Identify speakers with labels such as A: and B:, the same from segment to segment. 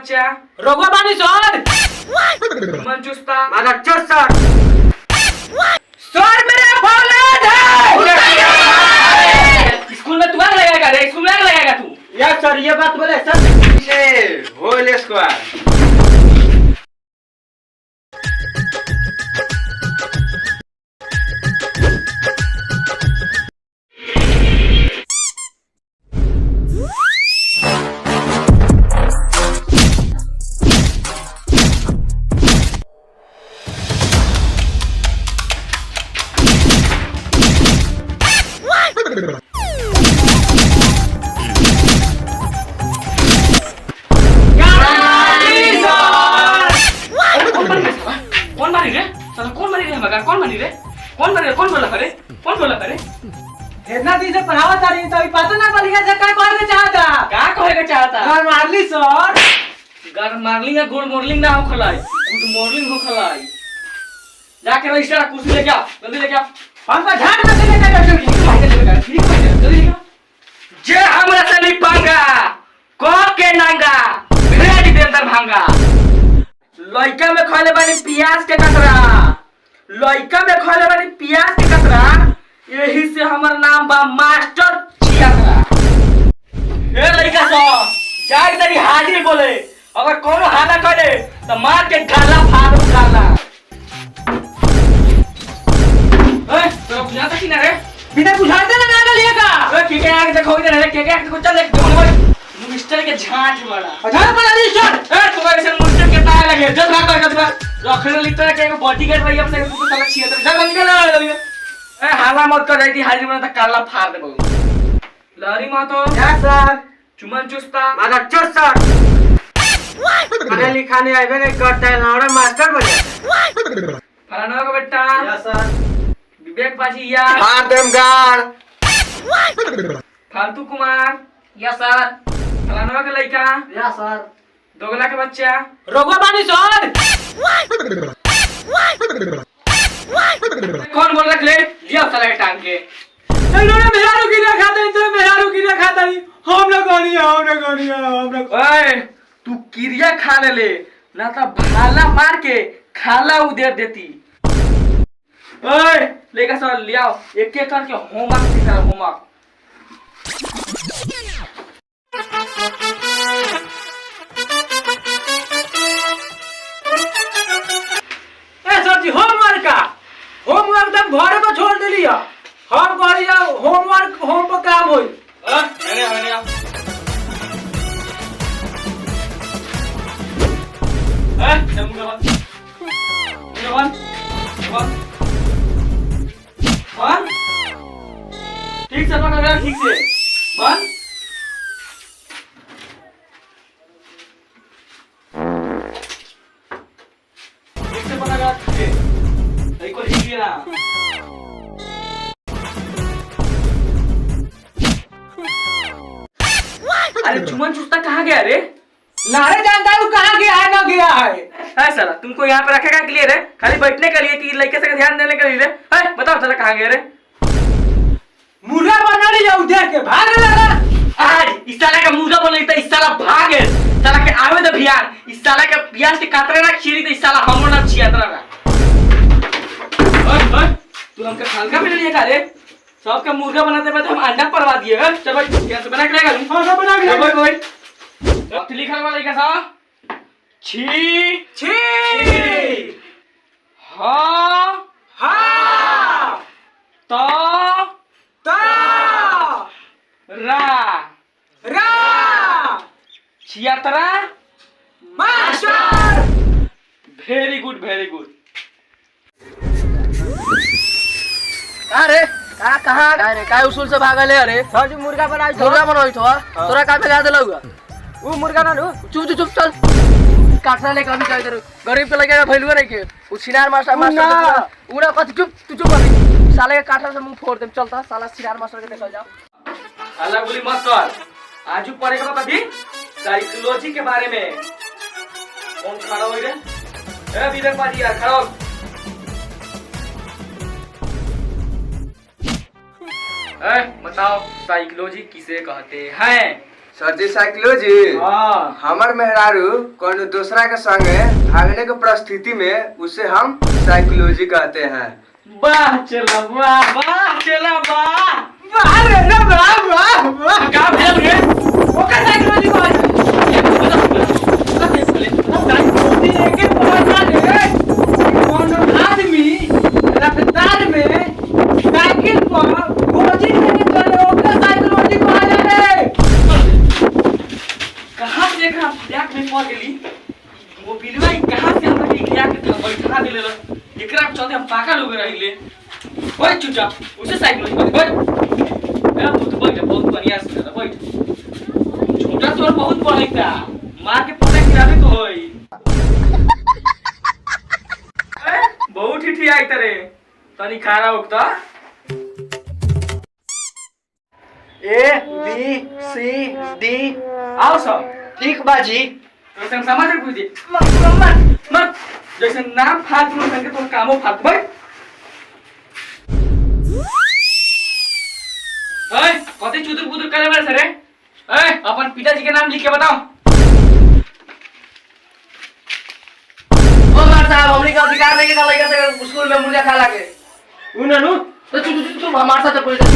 A: बच्चा
B: रोगवा बानी सर
A: मन चुस्ता
B: मारा चोर सर
A: सर मेरा फौलाद है। स्कूल में तुम्हारा लगेगा रे, स्कूल में लगेगा तू।
B: यस सर ये बात बोले सर
C: होल स्क्वाड
A: कौन बोला करे
B: इतना दिन से पढ़ावा तारी तो अभी पता ना पड़ गया से क्या कहना चाहता
A: का कहेगा चाहता
B: घर मारली सर
A: घर मारलिंग है, गुड मॉर्निंग ना हो खलाई, गुड मॉर्निंग हो खलाई। जाके रजिस्टर कुर्सी लेके आ, जल्दी लेके आ।
B: हम का झाड़ में से लेकर बैठो
A: जल्दी लेके आ। जे हमरा से नहीं पांगा को के नांगा भेज दे अंदर भांगा। लइका में खले बानी प्याज के कतरा, लइका में खले बानी प्याज के कतरा, यही से हमर नाम बा मास्टर छियातरा। ए लइका सो जाई तेरी हाजिर बोले, अगर कोनो हाला करे तो मार के गाला फाड़ गाला। ए तो बुझाता कि ना रे,
B: बिना बुझाते ना नागा लिएगा
A: ए के आके देखो इधर रे, के आके चल देख दोनों मिस्टर के झांट बड़ा
B: झाड़ बना दी सर।
A: ए तुम्हारे से मिस्टर के ताय लगे जल भाग कर दबा रखने लिखता है कि बॉडीगार्ड भाई अपने तू तो साला छिया जल निकल ना। ए हाला मत कर जाती हाजिर बना तो काला फाड़ दे बहु लहरी मातो।
B: यस सर
A: चुमन चुस्ता
B: मारा चोर सर पढ़े लिखाने आए नहीं करता है ना मास्टर बने
A: फलाना का बेटा
B: यस सर
A: विवेक बाजी यार
C: मार देम गाड़
A: फालतू कुमार यस सर फलाना का लड़का
B: यस सर
A: दोगला के बच्चा
B: रोगवा बानी सर
A: कौन बोल रख ले लिया साला के टांग के
B: इन्होंने मेहरारू की ना खाता इन्होंने मेहरारू की ना खाता नहीं हम ना कहानी
A: ओए तू किरिया खा ले ना तो भाला मार के खाला उधर देती। ओए लेकर सर ले आओ एक एक करके होमवर्क सिखा होमवर्क।
B: ए सर जी होमवर्क तब घरे पर छोड़ दिलिया हम करिया होमवर्क होम पर काम होई
A: मैंने आओ मुंगा बंद ठीक से पकड़ ठीक से बंद। ठीक से पकड़ ठीक से सही को ठीक ना। अरे चुमन चुस्ता कहाँ गया रे?
B: नारे जानता है वो कहाँ गया है ना गया है
A: साला तुमको यहाँ पे रखेगा के लिए रे, खाली बैठने के लिए कि लड़के से ध्यान देने के लिए रे? बताओ साला कहाँ गया रे?
B: मुर्गा बना लिया उधर के भाग लगा
A: आज इस साला का मुर्गा बन लेता, इस साला भागे साला के आवे तो भियान, इस साला के प्याज के कातरे ना खीरी तो इस साला हमरो ना छियातरा ना। ओए तू हमके हल्का में लिए का रे? सबके मुर्गा बनाते बाद हम अंडा परवा दिए हैं। चल भाई कैसे बना के लेगा?
B: हां सब बना के
A: भाई भाई अब लिखल वाला का सा छी
B: छी
A: हा
B: हा
A: ता
B: ता
A: रा
B: रा
A: छियातरा
B: master
A: very good very good.
D: अरे कहाँ रे काय उसूल से भागल है? अरे
B: सर जी मुर्गा बनाई
D: मुर्गा बनोई तो तोरा का भेजा देलौगा?
B: वो मुर्गा ना नु
D: चुप चुप चल काटना लेके अभी कह दे गरीब के लगे भइलुआ नहीं के उ सिनार मास्टर मास्टर उड़ा कथि चुप तू चुप अभी साले के काटला से मुंह फोड़ दे। चलता साला सिनार मास्टर के देखल जाओ।
A: अल्लाह बोली मत कर, आजू पढ़ेगा कभी साइकोलॉजी के बारे में। कौन खड़ा हो रे? ए विवेक पाजी यार खड़ा हो। बताओ साइकोलॉजी किसे कहते हैं?
C: सर जी साइकोलॉजी
B: हाँ
C: हमार मेहरारू कोनो दूसरा के संगे भागने के परिस्थिति में उसे हम साइकोलॉजी कहते हैं।
A: वाह चला वाह वाह चला वाह
B: वाह रे ना वाह वाह वाह
A: का भेल रे
B: ओकर साइकोलॉजी को लेके पहुंचा दे कोनो आदमी रफ्तार में साइकिल पर कोचिंग में चले ओकर साइकोलॉजी को आ जाए।
A: कहां से एकरा बैग में पड़ गेली वो बिलवा कहां से हमरा के लिया के बैठा देले एकरा चलते हम पागल हो गए रहिले। ओए चुपचाप उसे साइकोलॉजी कर ए तू बैठ बहुत बढ़िया से बैठ छोटा तोर बहुत बढ़िया मार के पता खिलावे तो होई बहुत ही आई तरे तनी खारा उगता
C: ए बी सी डी
A: आओ सब
C: ठीक बाजी।
A: तो तुम समझ रहे पूछिए मत मत जैसे नाम फालतू में करके तुम कामों फालतू भाई ओए कथि चुदुर बुदुर करे बड़े सरे ओए अपन पिताजी के नाम लिख के बताओ।
D: ओ मार साहब हमनी का अधिकार नहीं का लइका से स्कूल में मुर्गा खा लागे
B: उननु
D: तो चुप हमारे साथ कोई चुप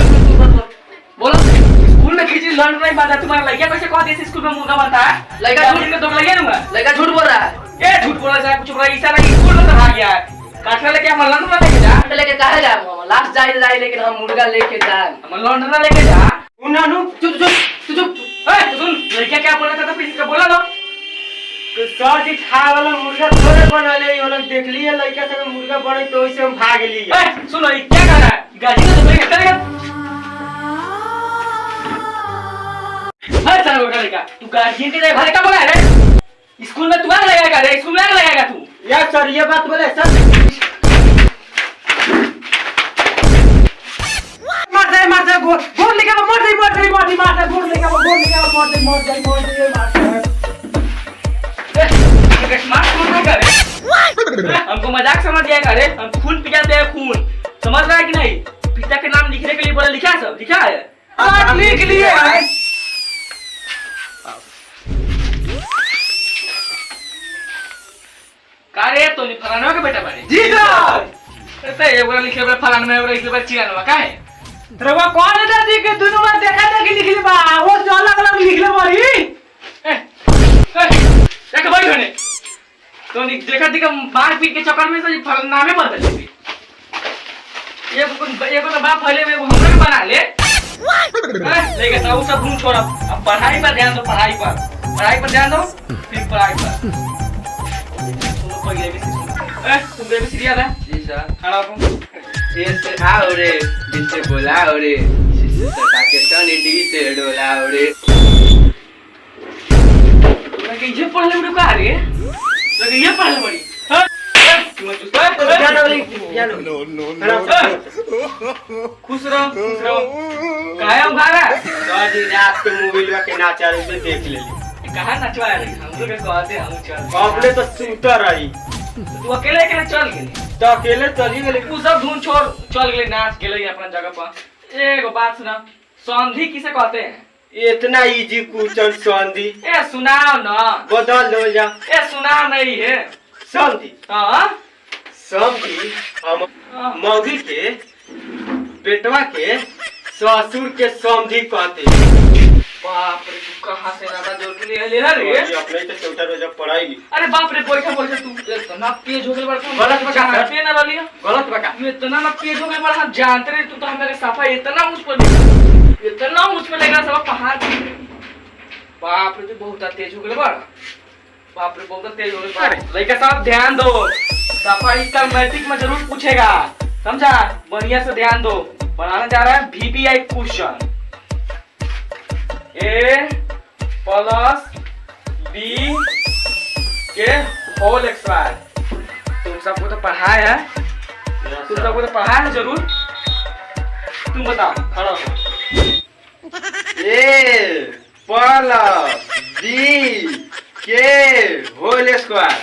D: बोलो
A: स्कूल में खिचड़ी लड़ रही बात है तुम्हारा लड़का कैसे कह दिया स्कूल में मुर्गा बनता है
D: लड़का झूठ
A: के दो लगे दूंगा
D: लइका झूठ बोल रहा है।
A: ए झूठ बोला जाए कुछ बोला इशारा की स्कूल में तो भाग गया है काठरा लेके हम लंदन में लेके जा
D: हम लेके काहे जाए मामा लास्ट जाए लेकिन हम मुर्गा लेके जाए।
A: हम लंदन में लेके जा
B: उननु
D: चुप चुप चुप
A: ए तू सुन लड़का क्या बोला था तो प्लीज बोला ना
B: तो सर जी खाए वाला मुर्गा थोड़े बनले वो लोग देख लिए लड़का सब मुर्गा बने तो वैसे हम भाग लिए।
A: ए सुनो ये क्या कर रहा है गाजी को तो लेके चलेगा हर साल वो करेगा तू गार्जियन के भाई का बोला है रे स्कूल में तू आग लगाएगा रे स्कूल में आग लगाएगा तू
B: यार सर ये बात बोले सर मार दे गोल लेके मोड़ दे मार दे गोल लेके मोड़ दे
A: स्मार्ट करे हमको मजाक समझ गया करे हम खून पिलाते हैं खून समझ रहा है कि नहीं पिता के नाम लिखने के लिए बोला लिखा है सब लिखा है
B: आज लिख लिए
A: कारे तो नहीं फलाना का बेटा बारे
B: जी सर
A: ऐसे ये बोला लिखे बड़ा फलाना में बोला लिखे बड़ा चिरानवा का है
B: रवा कौन है दादी के दोनों में देखा था कि लिख ले बा वो जो अलग लिख ले बारी
A: देख भाई होने तो देखा देखा मार पीट के चक्कर में से फलाना नाम बदल दे ये को बाप फैले में हमरा के बना ले लेके तो सब घूम छोड़ अब पढ़ाई पर ध्यान दो पढ़ाई पर ध्यान दो फिर पढ़ाई पर तुम बेबी याद है
C: जी सर।
A: खड़ा हो
C: ए से आओ रे जिससे बोलाओ रे शिशु सटा के तनी डी से डोलाओ रे
A: लगे ये पढ़ ले का रे लगे ये पढ़ ले बड़ी खुश रहो कायम भागा
B: आज रात के मोबाइल के नाचा रे देख ले
A: कहां नचवा रहे हम लोग कहते हम चल
B: अपने तो सुतर रही
A: तू अकेले अकेले चल गेली
B: तो अकेले चली गेली
A: तू सब धुन छोड़ चल गेले नाच गेले अपना जगह पर एगो बात सुना संधि किसे कहते हैं
B: इतना इजी क्वेश्चन संधि
A: ए सुनाओ ना
B: बदल दो जा
A: ए सुनाओ नहीं है
B: संधि
A: हां
B: संधि हम मौगी के बेटवा के ससुर के संधि कहते हैं।
A: बाप रे तू कहां से ज्यादा जोर ले रे
B: ये अपने तो छोटा रोजा पढ़ाई ली
A: अरे बाप रे बैठा तू इतना तेज हो गए बड़ा
B: गलत बका
A: पे ना लिया
B: गलत बका
A: ये इतना ना तेज हो गए बड़ा हम जानते रहे तू तो हमारे साफा इतना मुझ पर लेगा सब पहाड़ बाप रे तू बहुत तेज हो गए बड़ा बाप रे बहुत तेज हो गए बड़ा लड़का साहब ध्यान दो साफा इसका मैट्रिक में जरूर पूछेगा समझा बढ़िया से ध्यान दो बनाने जा रहा है VPI question A plus B के होल स्क्वायर तुम सबको तो पढ़ाया है तुम सबको तो पढ़ाया है जरूर तुम बताओ खड़ा हो
C: ए प्लस बी के होल स्क्वायर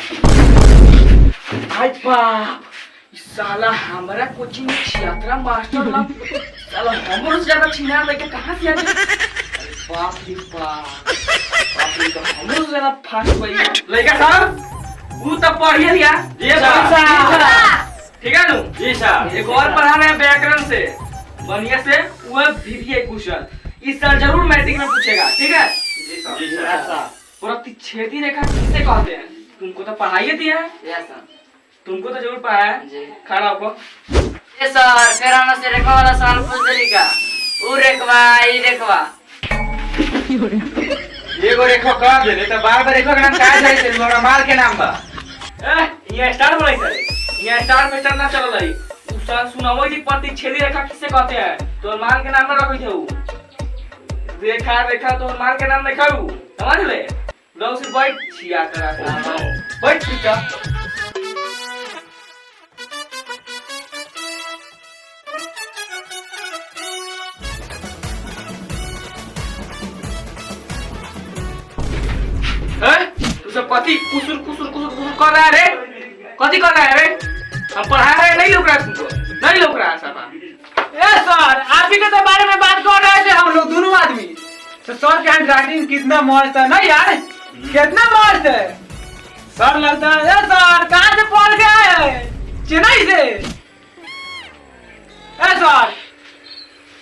A: भाई बाप इस साला हमारा कोचिंग में छियात्रा मास्टर ला साला हमरो से ज्यादा छिनार लेके कहां से आ गए बाप रे बाप हमरो जना फास्ट भई लइका साहब वो तो पढ़िए लिया
B: जी साहब।
A: ठीक है नु
B: जी साहब।
A: एक और पढ़ा रहे हैं व्याकरण से बढ़िया से वो भी क्वेश्चन इस साल जरूर मैट्रिक में पूछेगा ठीक है
B: जी साहब।
A: प्रतिच्छेदी रेखा किसे कहते हैं तुमको तो पढ़ाई दिया है
D: यस सर
A: तुमको तो जरूर पढ़ा है
D: जी।
A: खड़ा होको
D: ये सर फिर हम से रेखा वाला सवाल पूछ देली का ऊ रेखवा ई रेखवा
B: एगो रेखो कह देले त बार रेखो के नाम का जाई से मोरा माल के नाम बा।
A: ये स्टार बोलाई करे ये स्टार पे चलना चल रही उसका सुनाओ जी प्रतिच्छेदी रेखा किसे कहते हैं तो मान के नाम ना रखी थे रेखा रेखा तो मान के नाम लिखा हूं समझ ले लो सिर्फ बैठ छिया करा बैठ ठीक है तू सब कथी कुसुर कुसुर कुसुर कुसुर कर रहा है रे कथी कर रहा है रे हम पढ़ा रहे नहीं लोग रहा तुमको नहीं लोग रहा सब
B: ए सर आप ही के तो बारे में बात कर रहे थे हम लोग दोनों आदमी। तो सर के हैंडराइटिंग कितना मस्त है ना यार कितना मस्त है सर लगता है। ए सर कहाँ से पढ़ के आए हैं चेन्नई से। ए सर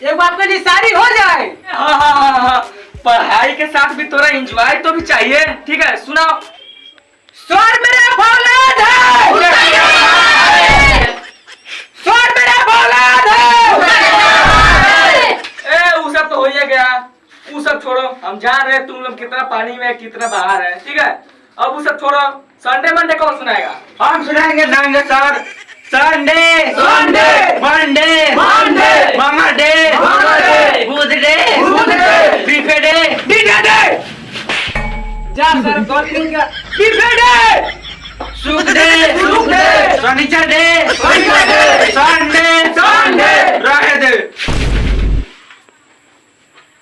B: एक बात के लिए शादी हो जाए।
A: हाँ पढ़ाई के साथ भी थोड़ा एंजॉय तो भी चाहिए ठीक है सुनाओ
B: सर मेरा फौलाद है सर मेरा फौलाद है।
A: ए वो सब तो हो ही गया वो सब छोड़ो हम जान रहे हैं तुम लोग कितना पानी में कितना बाहर है ठीक है अब वो सब छोड़ो संडे मंडे कौन सुनाएगा
B: हम सुनाएंगे नांगे sir Sunday
A: Sunday
B: Monday
A: Monday
B: मंगलडे
A: मंगलडे
B: बुधडे
A: बुधडे
B: फ्राइडे डे जा सर गलती का फ्राइडे शुक्रडे शनिचर डे संडे
A: संडे
B: रहे दे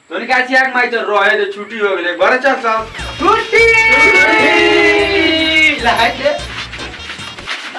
B: तोनी का छियाक माइ तो रहे दे छुट्टी हो गेले बरे चल सब छुट्टी
A: लहाई दे